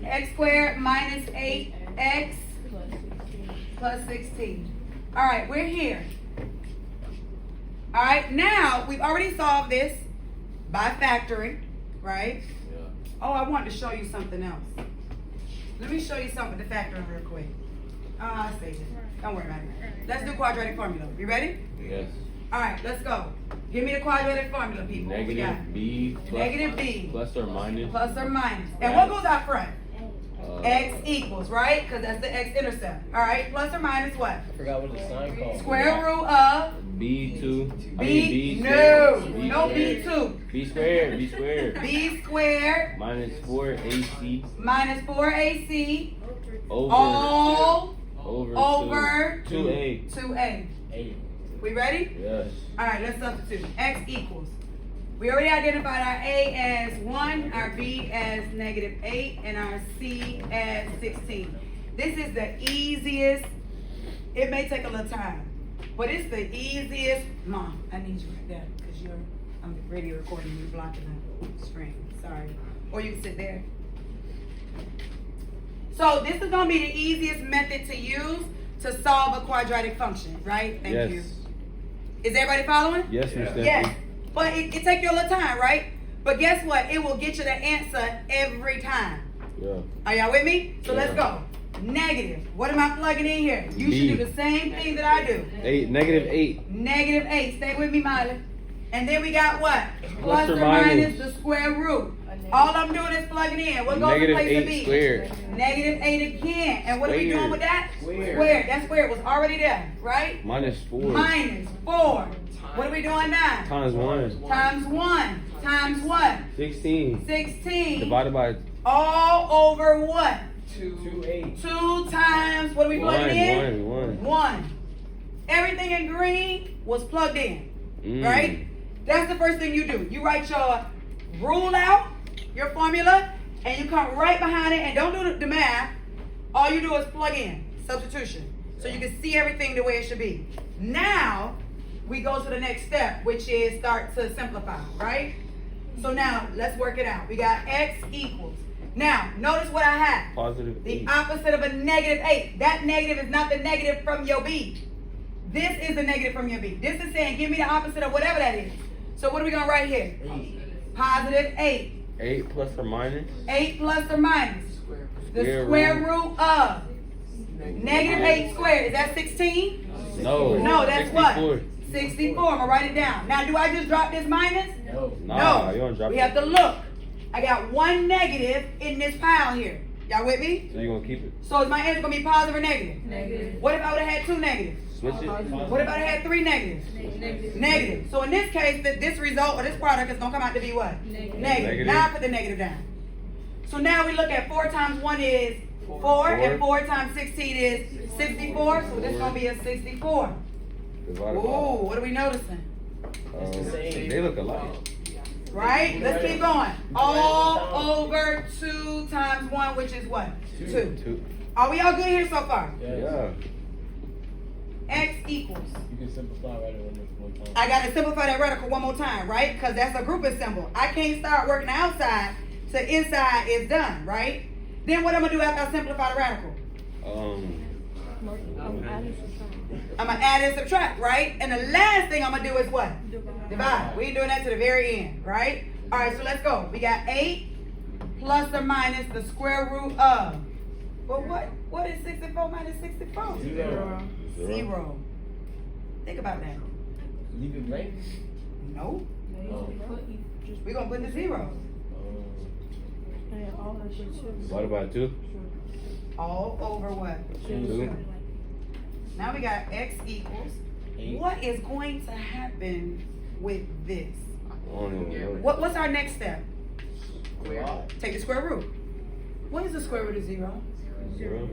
X squared minus 8x plus 16. All right, we're here. All right, now we've already solved this by factoring, right? Yeah. Oh, I wanted to show you something else. Let me show you something with the factoring real quick. I'll save it. Don't worry about it. Let's do quadratic formula. You ready? Yes. All right, let's go. Give me the quadratic formula, people. What we got? Negative b plus, Negative b plus or minus. plus or minus. And what goes out front? Uh, X equals, right? Because that's the x-intercept. All right, plus or minus what? I forgot what the sign called. Square root of b2. b. squared. No squared. b2. b squared. B squared. b squared Minus 4ac minus 4ac over all over 2a. 2a. 8. We ready? Yes. All right, let's substitute. X equals. We already identified our A as 1, our B as negative 8, and our C as 16. This is the easiest. It may take a little time, but it's the easiest. Mom, I need you right there because I'm radio recording you, blocking the screen. Sorry. Or you can sit there. So this is going to be the easiest method to use to solve a quadratic function, right? Thank Yes. you. Is everybody following? Yes, Miss Stephanie. Yes. But it takes you a little time, right? But guess what? It will get you the answer every time. Yeah. Are y'all with me? So let's Yeah. go. Negative. What am I plugging in here? You B. should do the same thing that I do. 8. Negative 8. Negative 8. Stay with me, Miley. And then we got what? Plus Plus or or minus minus the square root. All I'm doing is plugging in. What goes in Negative place of 8 B? squared. Negative 8 again. And what are we doing Squared. with that? Squared. That square was already there, right? Minus 4. Minus 4. What are we doing now? Times 1. Times 1. Times what? 16. 16. Divided by All over what? 2, 8. 2 times, what are we plugging in? 1. 1. Everything in green was plugged in, Mm. right? That's the first thing you do. You write your rule out, your formula, and you come right behind it and don't do the math. All you do is plug in, substitution. So you can see everything the way it should be. Now, we go to the next step, which is start to simplify, right? So now, let's work it out. We got x equals. Now, notice what I have. Positive The 8. opposite of a negative 8. That negative is not the negative from your B. This is the negative from your B. This is saying, give me the opposite of whatever that is. So what are we going to write here? Positive 8. 8 plus or minus. 8 plus or minus. The Square square root. root of negative 8 squared. Is that 16? No. No, that's 64. what? 64. I'm going to write it down. Now, do I just drop this minus? No. Nah, you don't drop We it. have to look. I got one negative in this pile here. Y'all with me? So you're going to keep it. So is my answer going to be positive or negative? Negative. What if I would have had 2 negatives? Switch it. What if I had 3 negatives? Negative. Negative. So in this case, this result or this product is going to come out to be what? Negative. Negative. Now I put the negative down. So now we look at 4 times 1 is 4, and 4 times 16 is 64. So this is going to be a 64. Divided Ooh, what are we noticing? It's the same. They look alike. Right? Let's keep going. All over 2 times 1, which is what? 2. 2. Are we all good here so far? Yeah. X equals. You can simplify right away one time. I got to simplify that radical one more time, right? Because that's a grouping symbol. I can't start working outside till inside is done, right? Then what I'm going to do after I simplify the radical? I'm going to add and subtract, right? And the last thing I'm going to do is what? Divide. We ain't doing that to the very end, right? All right, so let's go. We got 8 plus or minus the square root of. But what is 64 minus 64? 0. 0. Think about that. Leave it blank. No. Oh. We're going to put the 0. Divided by 2. All over what? 2. Now we got x equals. 8. What is going to happen with this? What? What's our next step? Take the square root. What is the square root of 0? 0.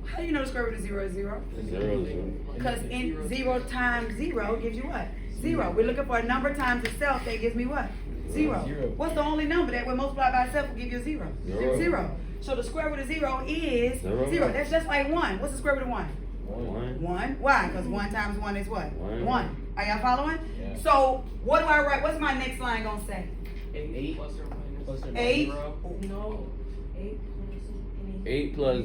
How do you know the square root of 0 is 0? 0. Because in 0 times 0 gives you what? 0. We're looking for a number times itself that gives me what? 0. Zero. What's the only number that when multiplied by itself will give you a 0? 0. 0. So the square root of 0 is 0. Zero. That's just like 1. What's the square root of 1? 1. 1. Why? Because 1 times 1 is what? One. 1. Are y'all following? Yeah. So what do I write? What's my next line going to say? 8 plus or minus 8. 0. No. 8 8 plus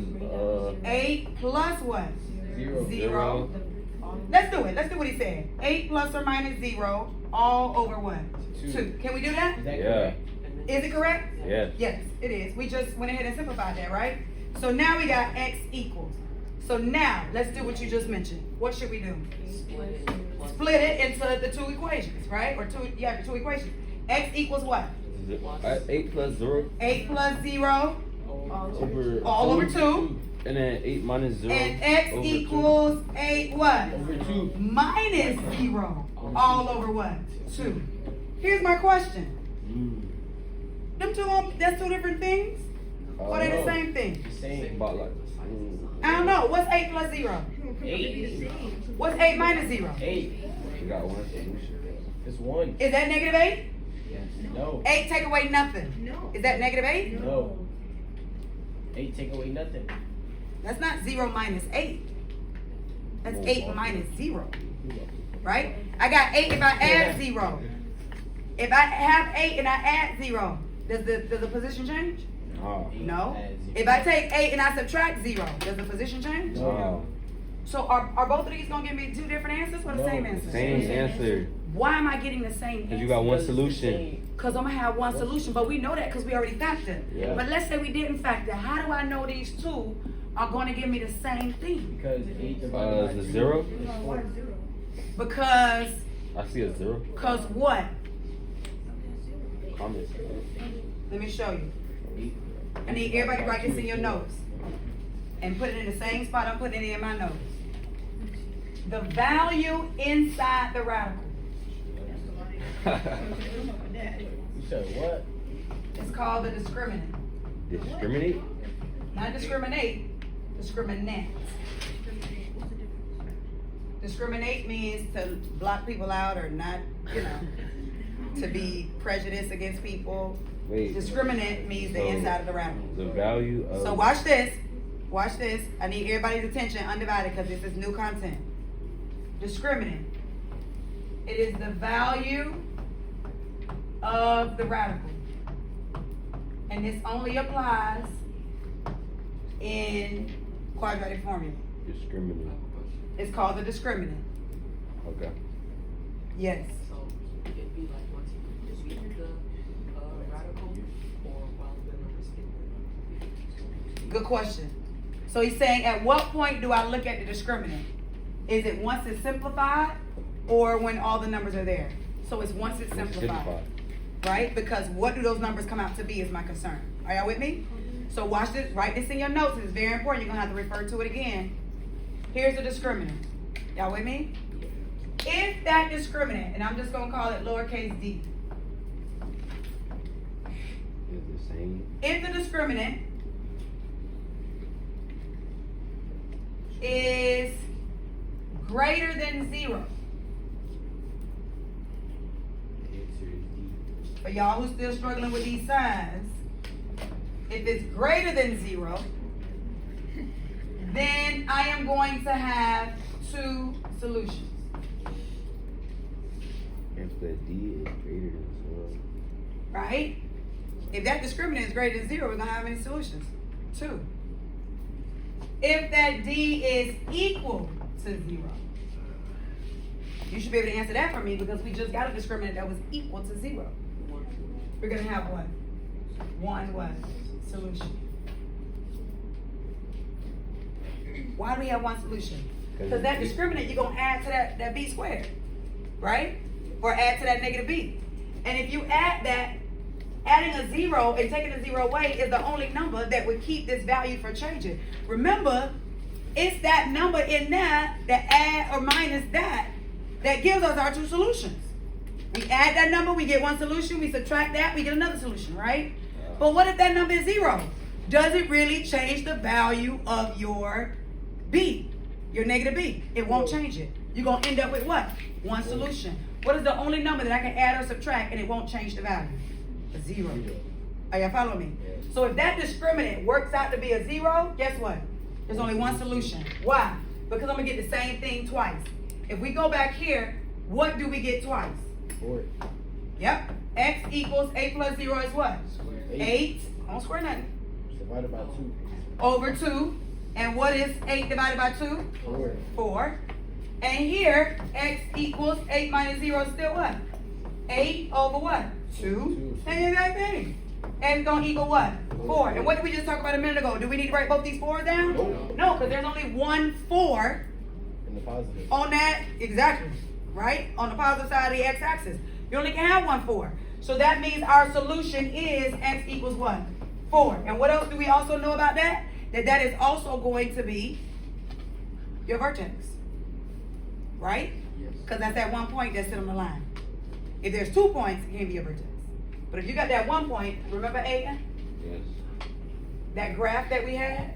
8 plus what? Zero. 0. Let's do it. Let's do what he said. 8 plus or minus 0 all over what? 2. Can we do that? Is that Yeah. correct? Is it correct? Yes. Yes, it is. We just went ahead and simplified that, right? So now we got x equals. So now, let's do what you just mentioned. What should we do? Split it into the 2 equations, right? Or you have the 2 equations. X equals what? 8 plus 0 8 plus 0 over all over 2. and then 8 minus 0 And x over equals 8 what? Over 2. Minus 0 all over what? 2. Here's my question. 2. Them two, that's 2 different things? Or they the same thing? The same. About like I don't know. What's 8 plus 0? 8. What's 8 minus 0? 8. we got one solution. It's 1. Is that negative 8? No. 8 take away nothing. No. Is that negative 8? No. 8 take away nothing. That's not 0 minus 8. That's 8 minus 0. Right? I got 8 if I add 0. If I have 8 and I add 0, does the position change? No. If I take 8 and I subtract 0, does the position change? No. So are both of these going to give me 2 different answers or the No. same answer? Same answer. Why am I getting the same Because you answer? got one Because it's the solution. same. Because I'm going to have one solution, but we know that because we already factored. Yeah. But let's say we didn't factor. How do I know these 2 are going to give me the same thing? Because 8 divided by Is it 2 0? is 4. Because I see a 0. what? Comments. Let me show you. 8. I need everybody to write this in your notes and put it in the same spot I'm putting it in my notes. The value inside the radical. You said what? It's called the discriminant. Discriminate? Not discriminate, discriminant. Discriminate means to block people out or not, to be prejudiced against people. Wait. Discriminant means the So, inside of the radical. The value of. So watch this. Watch this. I need everybody's attention undivided because this is new content. Discriminant. It is the value of the radical. And this only applies in quadratic formula. Discriminate. It's called the discriminant. Okay. Yes. So it'd be like once you just leave the radical or while the numbers get Good question. So he's saying, at what point do I look at the discriminant? Is it once it's simplified or when all the numbers are there? So it's once it's simplified. Right? Because what do those numbers come out to be is my concern. Are y'all with me? So watch this, write this in your notes. It's very important. You're going to have to refer to it again. Here's the discriminant. Y'all with me? If that discriminant, and I'm just going to call it lowercase d. Is the same. If the discriminant is greater than 0, for y'all who's still struggling with these signs, if it's greater than 0, then I am going to have 2 solutions. If the D is greater than 0. Right? If that discriminant is greater than 0, we're going to have many solutions? 2. If that D is equal to 0, you should be able to answer that for me because we just got a discriminant that was equal to 0. We're going to have what? One what? Solution. Why do we have one solution? Because that discriminant you're going to add to that b squared, right? Or add to that negative b. And if you add that, adding a 0 and taking a 0 away is the only number that would keep this value from changing. Remember, it's that number in there that add or minus that gives us our 2 solutions. We add that number, we get one solution. We subtract that, we get another solution, right? But what if that number is 0? Does it really change the value of your b, your negative b? It won't change it. You're going to end up with what? One solution. What is the only number that I can add or subtract and it won't change the value? A 0. Are y'all following me? So if that discriminant works out to be a 0, guess what? There's only one solution. Why? Because I'm going to get the same thing twice. If we go back here, what do we get twice? 4. Yep. X equals 8 plus 0 is what? 8. Don't square nothing. Divided by 2. over 2. And what is 8 divided by 2? 4. 4. And here, x equals 8 minus 0 is still what? 8 over what? 2. Same exact thing. And it's going to equal what? 4. And what did we just talk about a minute ago? Do we need to write both these 4s down? Nope. No, because there's only one 4 In the positive. on that, exactly, right? On the positive side of the x-axis. You only can have one 4. So that means our solution is x equals what? 4. And what else do we also know about that? That is also going to be your vertex. Right? Yes. Because that's that one point that's on the line. If there's 2 points, it can't be a vertex. But if you got that 1 point, remember Aiden? Yes. That graph that we had?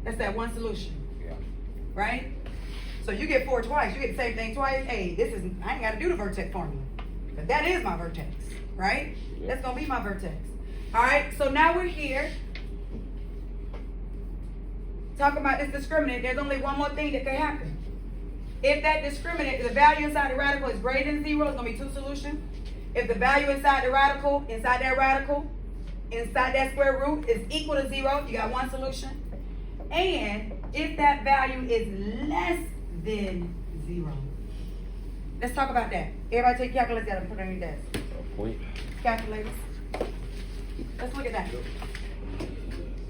That's that one solution. Yeah. Right? So you get 4 twice. You get the same thing twice. Hey, I ain't got to do the vertex formula. But that is my vertex. Right? Yeah. That's going to be my vertex. All right, so now we're here. Talking about this discriminant, there's only one more thing that can happen. If that discriminant, the value inside the radical is greater than 0, it's going to be 2 solutions. If the value inside the radical, inside that square root is equal to 0, you got 1 solution. And if that value is less than 0. Let's talk about that. Everybody take calculators out and put it on your desk. A point. Calculators. Let's look at that.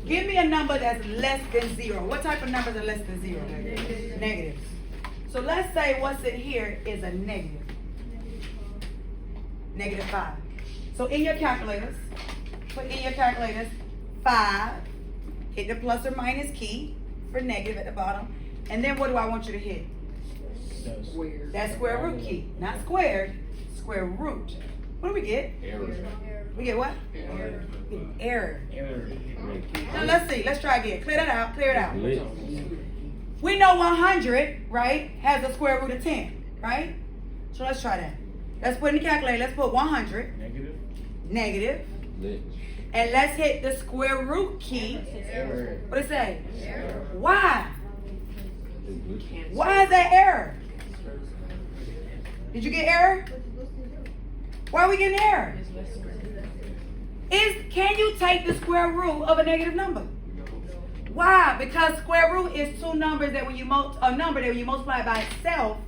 Give me a number that's less than 0. What type of numbers are less than 0? Negatives. So let's say what's in here is a negative. Negative 5. So in your calculators, put in your calculators 5. Hit the plus or minus key for negative at the bottom. And then what do I want you to hit? Square. That square root key. Not squared, square root. What do we get? Error. We get what? Error. Error. Error. Now let's see. Let's try again. Clear that out. Clear it out. Lit. We know 100, right, has a square root of 10, right? So let's try that. Let's put in the calculator. Let's put 100. Negative. Negative. Lit. And let's hit the square root key. Error. What it say? Error. Why? It's good. Why is that error? Did you get error? Why are we getting error? Can you take the square root of a negative number? Why? Because square root is two numbers that when you multiply by itself,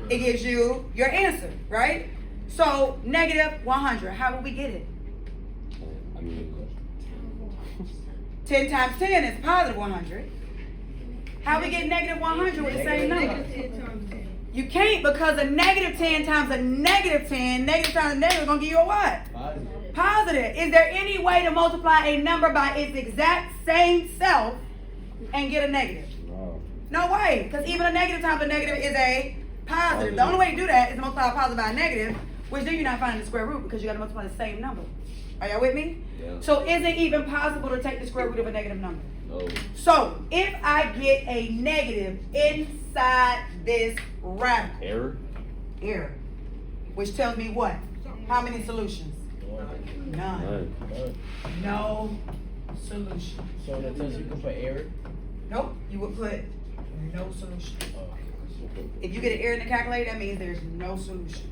it gives you your answer, right? So negative 100. How will we get it? I mean, 10 times 10 is positive 100. How we get negative 100 with the same number? You can't, because a negative 10 times a negative 10, negative times a negative is going to give you a what? Positive. Positive. Is there any way to multiply a number by its exact same self and get a negative? no. No way, because even a negative times a negative is a positive. The only way to do that is to multiply a positive by a negative, which then you're not finding the square root because you got to multiply the same number. Are y'all with me? Yeah. So is it even possible to take the square root of a negative number? No. So if I get a negative inside this radical, Error. which tells me what? How many solutions? None. None. No solution. So that tells you can put error. Nope, you would put no solution. Oh. If you get an error in the calculator, that means there's no solution.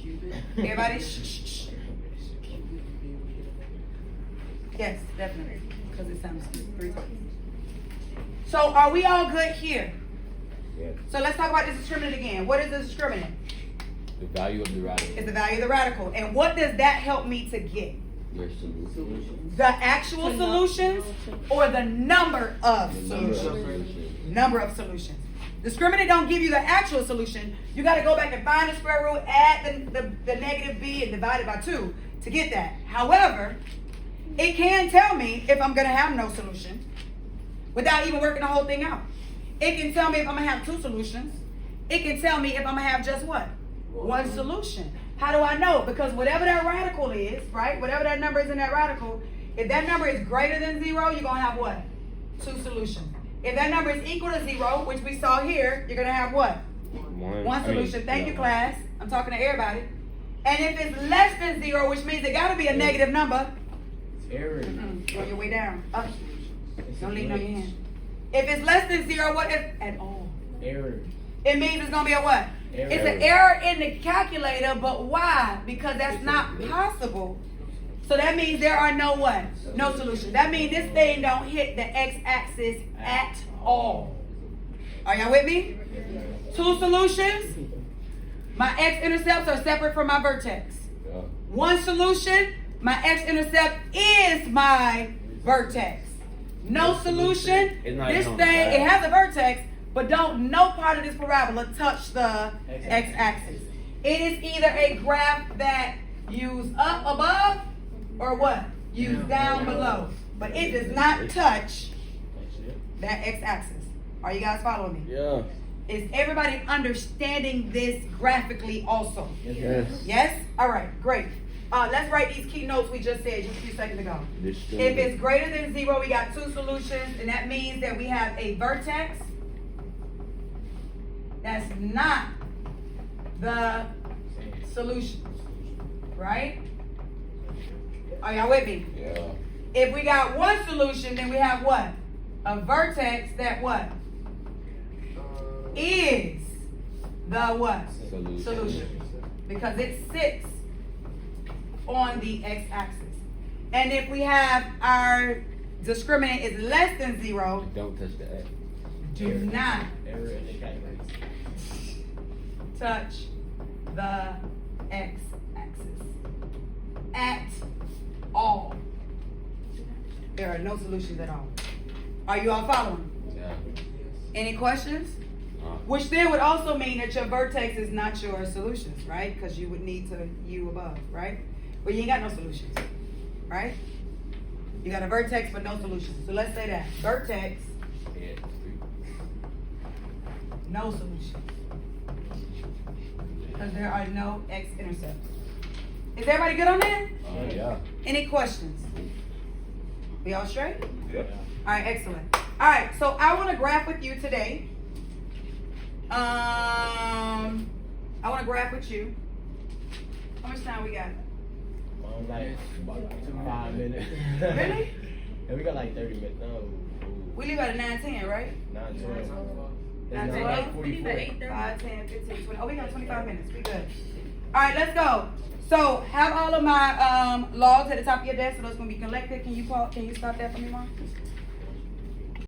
Cubic. Everybody, shh, shh, shh. Yes, definitely, because it sounds 3 times. So are we all good here? Yeah. So let's talk about this discriminant again. What is the discriminant? The value of the radical. It's the value of the radical. And what does that help me to get? Your solution. The actual solutions or the number of The number of solutions? solutions. Number of solutions. Discriminant don't give you the actual solution. You got to go back and find the square root, add the negative b, and divide it by 2 to get that. However, it can tell me if I'm going to have no solution without even working the whole thing out. It can tell me if I'm going to have 2 solutions. It can tell me if I'm going to have just what? 1 solution. How do I know? Because whatever that radical is, right? Whatever that number is in that radical, if that number is greater than 0, you're going to have what? 2 solutions. If that number is equal to 0, which we saw here, you're going to have what? 1 solution. Thank you, class. I'm talking to everybody. And if it's less than 0, which means it got to be a negative number, Error. go your way down. Up. It's Don't a lean on your glitch. hand. If it's less than 0, what is at all? Error. It means it's gonna be a what? Error. It's an error in the calculator, but why? Because that's not possible. So that means there are no what? No solutions. That means this thing don't hit the x-axis at all. Are y'all with me? Two solutions. My x-intercepts are separate from my vertex. Yeah. One solution, my x-intercept is my vertex. No solution, It's not this even thing, on the it graph. has a vertex, but don't no part of this parabola touch the x-axis. It is either a graph that use up above or what? Use down below. But it does not touch that x-axis. Are you guys following me? Yeah. Is everybody understanding this graphically also? Yes. Yes? All right, great. Let's write these key notes we just said just a few seconds ago. This If it's greater than 0, we got two solutions, and that means that we have a vertex that's not the solution, right? Are y'all with me? Yeah. If we got one solution, then we have what? A vertex that what? Is the what? Solution. Because it sits on the x-axis. And if we have our discriminant is less than 0, Don't touch the X. do not Error in the calculator. touch the x-axis at all. There are no solutions at all. Are you all following? Yeah. Any questions? Which then would also mean that your vertex is not your solutions, right? Because you would need to U above, right? Well, you ain't got no solutions, right? You got a vertex but no solutions. So let's say that. Vertex, Yeah. no solution. Because there are no x-intercepts. Is everybody good on that? Yeah. Any questions? We all straight? Yeah. All right, excellent. All right, so I want to graph with you today. I want to graph with you. How much time we got? Like about 5 minutes. Really? Yeah, we got like 30 minutes. No. We leave at 9:10, right? 9, 12. It's 9, 9, 12. 44. 5, 10, 15, 20. Oh, we got 25 minutes. We good. All right, let's go. So have all of my logs at the top of your desk, so those gonna be collected. Can you stop that for me, Mom?